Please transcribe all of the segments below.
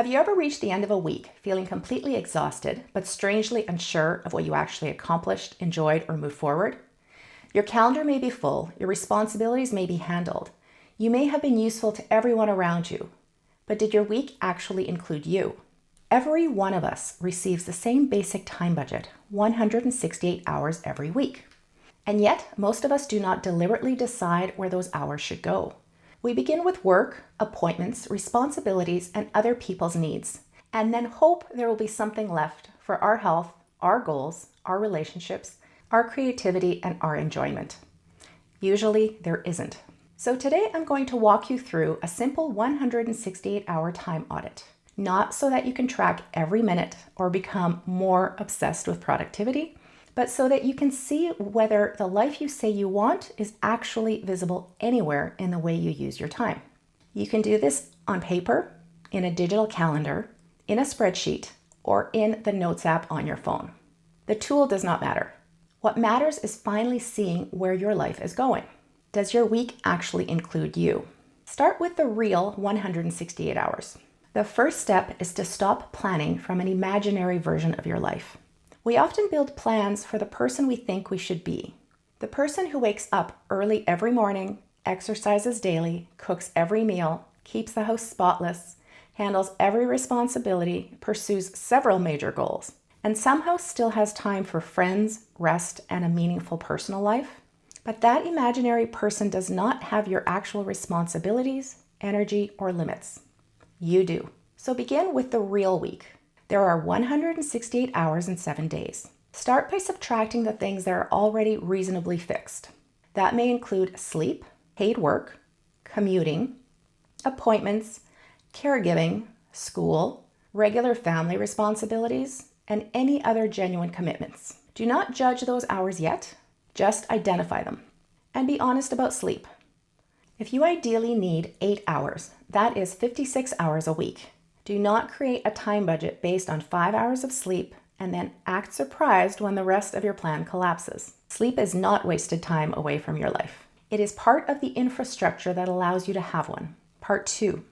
Have you ever reached the end of a week feeling completely exhausted, but strangely unsure of what you actually accomplished, enjoyed, or moved forward? Your calendar may be full, your responsibilities may be handled. You may have been useful to everyone around you, but did your week actually include you? Every one of us receives the same basic time budget, 168 hours every week. And yet, most of us do not deliberately decide where those hours should go. We begin with work, appointments, responsibilities, and other people's needs, and then hope there will be something left for our health, our goals, our relationships, our creativity, and our enjoyment. Usually, there isn't. So today I'm going to walk you through a simple 168-hour time audit. Not so that you can track every minute or become more obsessed with productivity, but so that you can see whether the life you say you want is actually visible anywhere in the way you use your time. You can do this on paper, in a digital calendar, in a spreadsheet, or in the Notes app on your phone. The tool does not matter. What matters is finally seeing where your life is going. Does your week actually include you? Start with the real 168 hours. The first step is to stop planning from an imaginary version of your life. We often build plans for the person we think we should be. The person who wakes up early every morning, exercises daily, cooks every meal, keeps the house spotless, handles every responsibility, pursues several major goals, and somehow still has time for friends, rest, and a meaningful personal life. But that imaginary person does not have your actual responsibilities, energy, or limits. You do. So begin with the real week. There are 168 hours and 7 days. Start by subtracting the things that are already reasonably fixed. That may include sleep, paid work, commuting, appointments, caregiving, school, regular family responsibilities, and any other genuine commitments. Do not judge those hours yet, just identify them. And be honest about sleep. If you ideally need 8 hours, that is 56 hours a week. Do not create a time budget based on 5 hours of sleep and then act surprised when the rest of your plan collapses. Sleep is not wasted time away from your life. It is part of the infrastructure that allows you to have one. Part 2,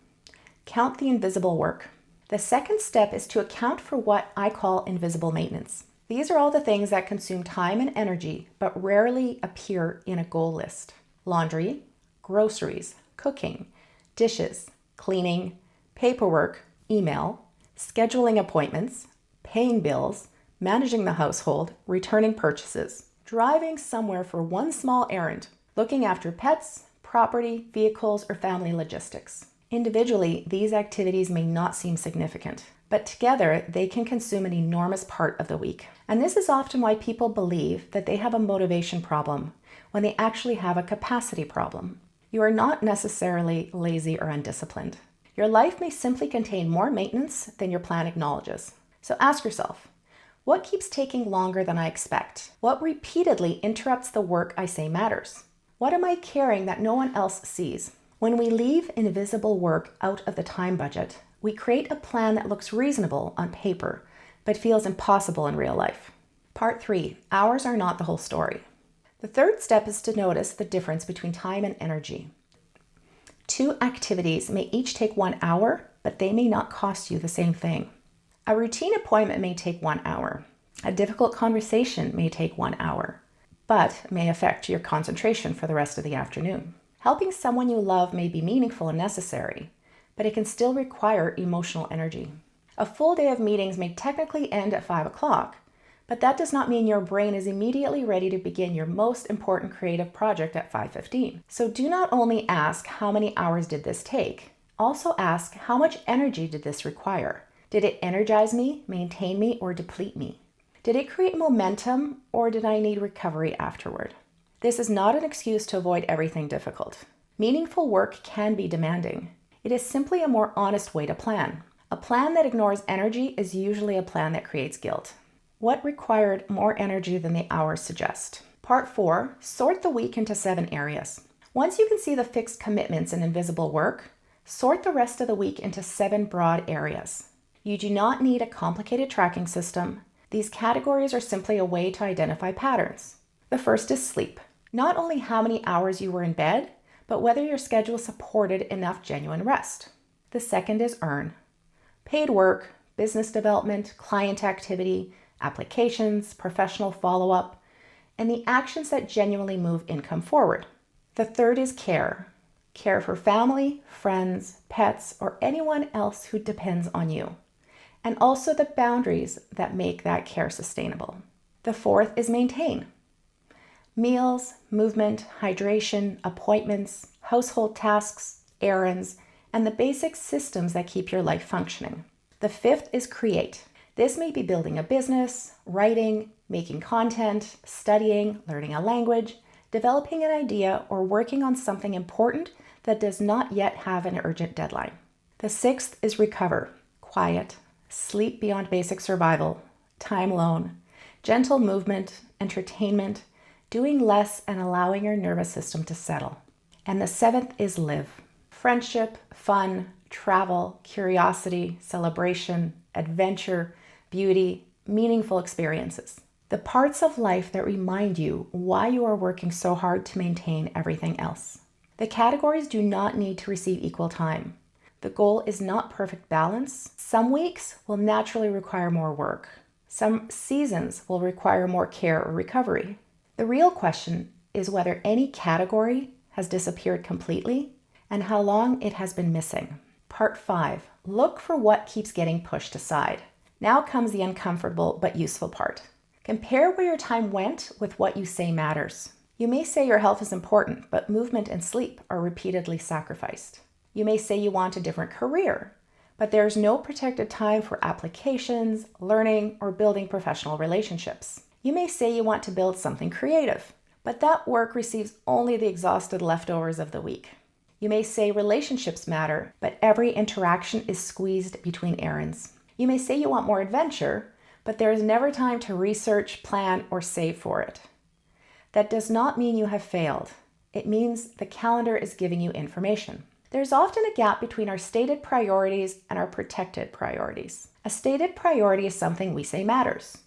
count the invisible work. The second step is to account for what I call invisible maintenance. These are all the things that consume time and energy but rarely appear in a goal list. Laundry, groceries, cooking, dishes, cleaning, paperwork, email, scheduling appointments, paying bills, managing the household, returning purchases, driving somewhere for one small errand, looking after pets, property, vehicles, or family logistics. Individually, these activities may not seem significant, but together they can consume an enormous part of the week. And this is often why people believe that they have a motivation problem when they actually have a capacity problem. You are not necessarily lazy or undisciplined. Your life may simply contain more maintenance than your plan acknowledges. So ask yourself, what keeps taking longer than I expect? What repeatedly interrupts the work I say matters? What am I carrying that no one else sees? When we leave invisible work out of the time budget, we create a plan that looks reasonable on paper, but feels impossible in real life. Part 3, hours are not the whole story. The third step is to notice the difference between time and energy. 2 activities may each take 1 hour, but they may not cost you the same thing. A routine appointment may take 1 hour. A difficult conversation may take 1 hour, but may affect your concentration for the rest of the afternoon. Helping someone you love may be meaningful and necessary, but it can still require emotional energy. A full day of meetings may technically end at 5 o'clock, but that does not mean your brain is immediately ready to begin your most important creative project at 5:15. So do not only ask how many hours did this take, also ask how much energy did this require? Did it energize me, maintain me, or deplete me? Did it create momentum, or did I need recovery afterward? This is not an excuse to avoid everything difficult. Meaningful work can be demanding. It is simply a more honest way to plan. A plan that ignores energy is usually a plan that creates guilt. What required more energy than the hours suggest? Part 4, sort the week into 7 areas. Once you can see the fixed commitments and invisible work, sort the rest of the week into 7 broad areas. You do not need a complicated tracking system. These categories are simply a way to identify patterns. The first is sleep. Not only how many hours you were in bed, but whether your schedule supported enough genuine rest. The second is earn. paid work, business development, client activity, applications, professional follow-up, and the actions that genuinely move income forward. The third is care. Care for family, friends, pets, or anyone else who depends on you. And also the boundaries that make that care sustainable. The fourth is maintain. Meals, movement, hydration, appointments, household tasks, errands, and the basic systems that keep your life functioning. The fifth is create. This may be building a business, writing, making content, studying, learning a language, developing an idea, or working on something important that does not yet have an urgent deadline. The sixth is recover. Quiet, sleep beyond basic survival, time alone, gentle movement, entertainment, doing less and allowing your nervous system to settle. And the seventh is live. Friendship, fun, travel, curiosity, celebration, adventure, beauty, meaningful experiences. The parts of life that remind you why you are working so hard to maintain everything else. The categories do not need to receive equal time. The goal is not perfect balance. Some weeks will naturally require more work. Some seasons will require more care or recovery. The real question is whether any category has disappeared completely and how long it has been missing. Part 5. Look for what keeps getting pushed aside. Now comes the uncomfortable but useful part. Compare where your time went with what you say matters. You may say your health is important, but movement and sleep are repeatedly sacrificed. You may say you want a different career, but there's no protected time for applications, learning, or building professional relationships. You may say you want to build something creative, but that work receives only the exhausted leftovers of the week. You may say relationships matter, but every interaction is squeezed between errands. You may say you want more adventure, but there is never time to research, plan, or save for it. That does not mean you have failed. It means the calendar is giving you information. There's often a gap between our stated priorities and our protected priorities. A stated priority is something we say matters.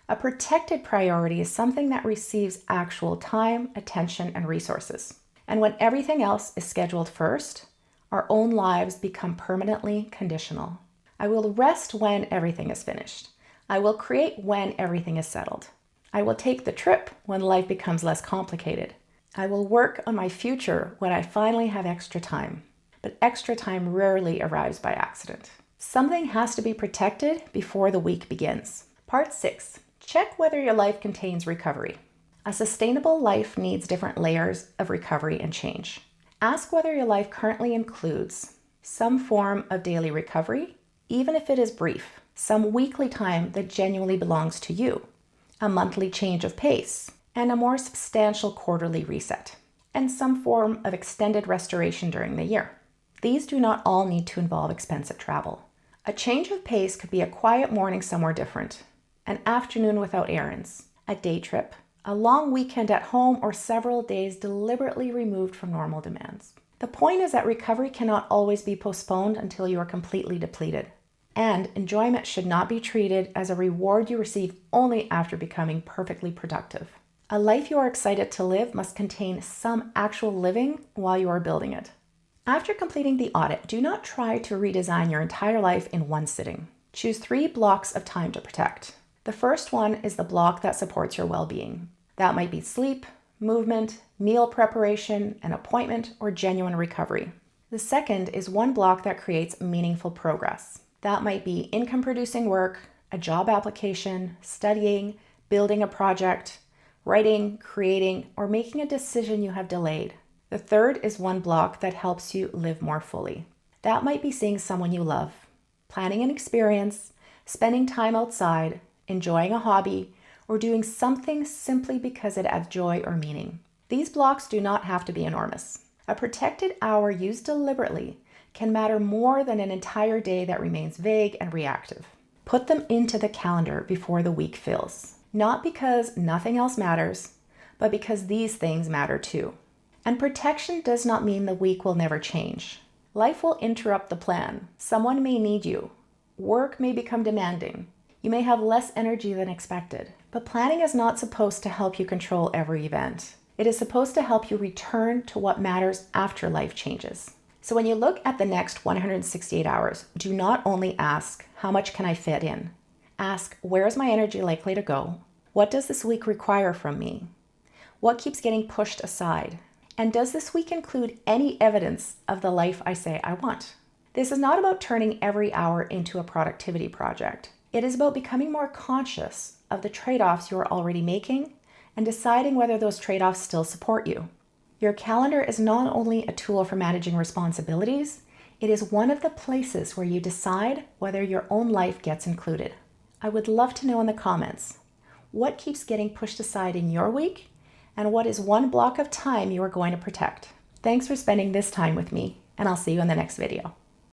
A protected priority is something that receives actual time, attention, and resources. And when everything else is scheduled first, our own lives become permanently conditional. I will rest when everything is finished. I will create when everything is settled. I will take the trip when life becomes less complicated. I will work on my future when I finally have extra time. But extra time rarely arrives by accident. Something has to be protected before the week begins. Part 6. Check whether your life contains recovery. A sustainable life needs different layers of recovery and change. Ask whether your life currently includes some form of daily recovery, even if it is brief, some weekly time that genuinely belongs to you, a monthly change of pace, and a more substantial quarterly reset, and some form of extended restoration during the year. These do not all need to involve expensive travel. A change of pace could be a quiet morning somewhere different, an afternoon without errands, a day trip, a long weekend at home, or several days deliberately removed from normal demands. The point is that recovery cannot always be postponed until you are completely depleted. And enjoyment should not be treated as a reward you receive only after becoming perfectly productive. A life you are excited to live must contain some actual living while you are building it. After completing the audit, do not try to redesign your entire life in one sitting. Choose 3 blocks of time to protect. The first one is the block that supports your well-being. That might be sleep, movement, meal preparation, an appointment, or genuine recovery. The second is one block that creates meaningful progress. That might be income-producing work, a job application, studying, building a project, writing, creating, or making a decision you have delayed. The third is one block that helps you live more fully. That might be seeing someone you love, planning an experience, spending time outside, enjoying a hobby, or doing something simply because it adds joy or meaning. These blocks do not have to be enormous. A protected hour used deliberately can matter more than an entire day that remains vague and reactive. Put them into the calendar before the week fills. Not because nothing else matters, but because these things matter too. And protection does not mean the week will never change. Life will interrupt the plan. Someone may need you. Work may become demanding. You may have less energy than expected. But planning is not supposed to help you control every event. It is supposed to help you return to what matters after life changes. So when you look at the next 168 hours, do not only ask, how much can I fit in? Ask, where is my energy likely to go? What does this week require from me? What keeps getting pushed aside? And does this week include any evidence of the life I say I want? This is not about turning every hour into a productivity project. It is about becoming more conscious of the trade-offs you are already making and deciding whether those trade-offs still support you. Your calendar is not only a tool for managing responsibilities, it is one of the places where you decide whether your own life gets included. I would love to know in the comments, what keeps getting pushed aside in your week, and what is one block of time you are going to protect? Thanks for spending this time with me, and I'll see you in the next video.